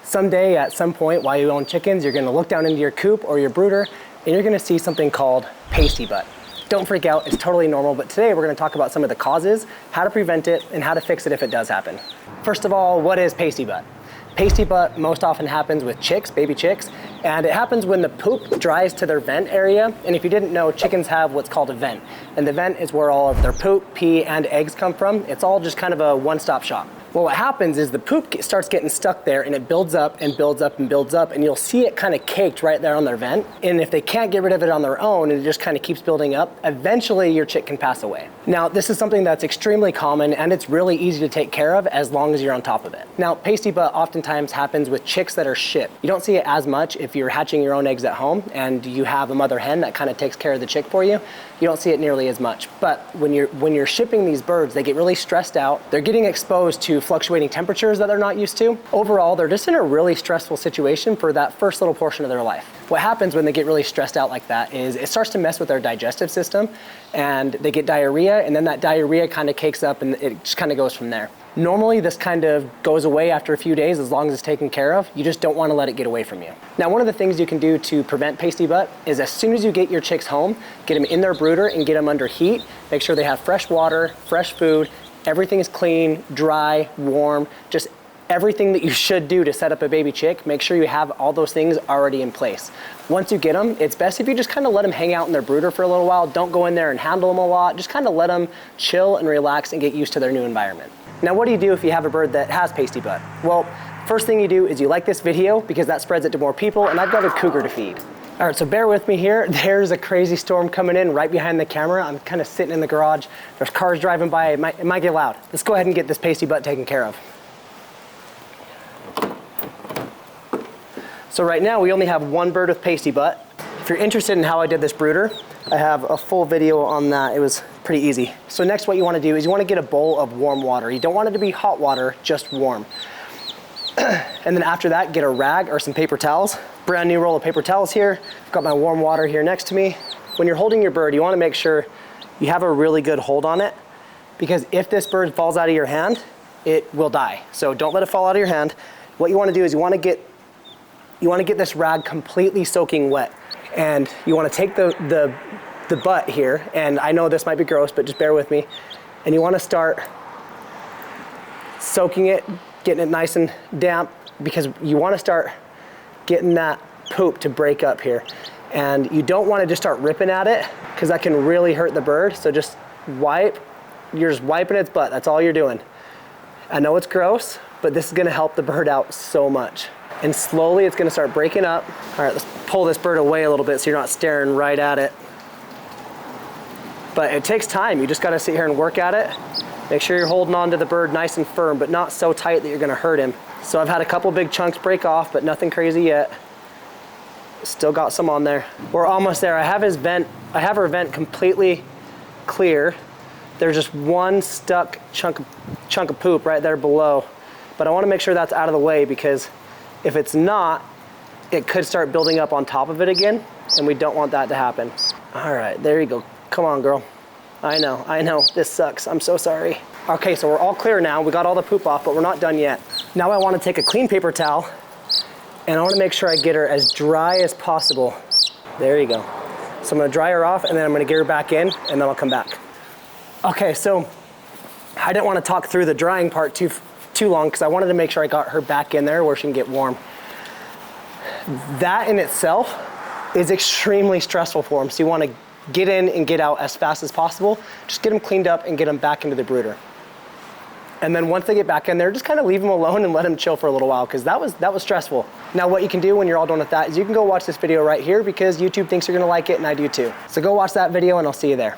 Someday, at some point, while you own chickens, you're gonna look down into your coop or your brooder, and you're gonna see something called pasty butt. Don't freak out, it's totally normal, but today we're gonna talk about some of the causes, how to prevent it, and how to fix it if it does happen. First of all, what is pasty butt? Pasty butt most often happens with chicks, baby chicks, and it happens when the poop dries to their vent area. And if you didn't know, chickens have what's called a vent. And the vent is where all of their poop, pee, and eggs come from. It's all just kind of a one-stop shop. Well, what happens is the poop starts getting stuck there and it builds up and builds up and builds up, and you'll see it kind of caked right there on their vent. And if they can't get rid of it on their own and it just kind of keeps building up, eventually your chick can pass away. Now, this is something that's extremely common and it's really easy to take care of as long as you're on top of it. Now, pasty butt oftentimes happens with chicks that are shipped. You don't see it as much if you're hatching your own eggs at home and you have a mother hen that kind of takes care of the chick for you. You don't see it nearly as much. But when you're shipping these birds, they get really stressed out. They're getting exposed to fluctuating temperatures that they're not used to. Overall, they're just in a really stressful situation for that first little portion of their life. What happens when they get really stressed out like that is it starts to mess with their digestive system and they get diarrhea, and then that diarrhea kind of cakes up and it just kind of goes from there. Normally, this kind of goes away after a few days as long as it's taken care of. You just don't want to let it get away from you. Now, one of the things you can do to prevent pasty butt is as soon as you get your chicks home, get them in their brooder and get them under heat. Make sure they have fresh water, fresh food, everything is clean, dry, warm, just everything that you should do to set up a baby chick. Make sure you have all those things already in place. Once you get them, it's best if you just kind of let them hang out in their brooder for a little while. Don't go in there and handle them a lot. Just kind of let them chill and relax and get used to their new environment. Now, what do you do if you have a bird that has pasty butt? Well, first thing you do is you like this video because that spreads it to more people, and I've got a cougar to feed. All right, so bear with me here. There's a crazy storm coming in right behind the camera. I'm kind of sitting in the garage. There's cars driving by. It might get loud. Let's go ahead and get this pasty butt taken care of. So right now we only have one bird with pasty butt. If you're interested in how I did this brooder, I have a full video on that. It was pretty easy. So next what you want to do is you want to get a bowl of warm water. You don't want it to be hot water, just warm. And then after that, get a rag or some paper towels. Brand new roll of paper towels here. I've got my warm water here next to me. When you're holding your bird, you want to make sure you have a really good hold on it, because if this bird falls out of your hand, it will die. So don't let it fall out of your hand. What you want to do is you want to get this rag completely soaking wet. And you want to take the butt here, and I know this might be gross, but just bear with me. And you want to start soaking it, getting it nice and damp, because you want to start getting that poop to break up here. And you don't want to just start ripping at it, because that can really hurt the bird. So just wipe, you're just wiping its butt. That's all you're doing. I know it's gross, but this is going to help the bird out so much. And slowly it's going to start breaking up. All right, let's pull this bird away a little bit so you're not staring right at it. But it takes time. You just got to sit here and work at it. Make sure you're holding on to the bird nice and firm, but not so tight that you're going to hurt him. So I've had a couple big chunks break off, but nothing crazy yet. Still got some on there. We're almost there. I have her vent completely clear. There's just one stuck chunk of poop right there below. But I want to make sure that's out of the way, because if it's not, it could start building up on top of it again, and we don't want that to happen. All right, there you go. Come on, girl. I know, this sucks. I'm so sorry. Okay, so we're all clear now. We got all the poop off, but we're not done yet. Now I want to take a clean paper towel, and I want to make sure I get her as dry as possible. There you go. So I'm going to dry her off, and then I'm going to get her back in, and then I'll come back. Okay, so I didn't want to talk through the drying part too long, because I wanted to make sure I got her back in there where she can get warm. That in itself is extremely stressful for them. So you want to get in and get out as fast as possible. Just get them cleaned up and get them back into the brooder. And then once they get back in there, just kind of leave them alone and let them chill for a little while, because that was stressful. Now what you can do when you're all done with that is you can go watch this video right here, because YouTube thinks you're going to like it, and I do too. So go watch that video and I'll see you there.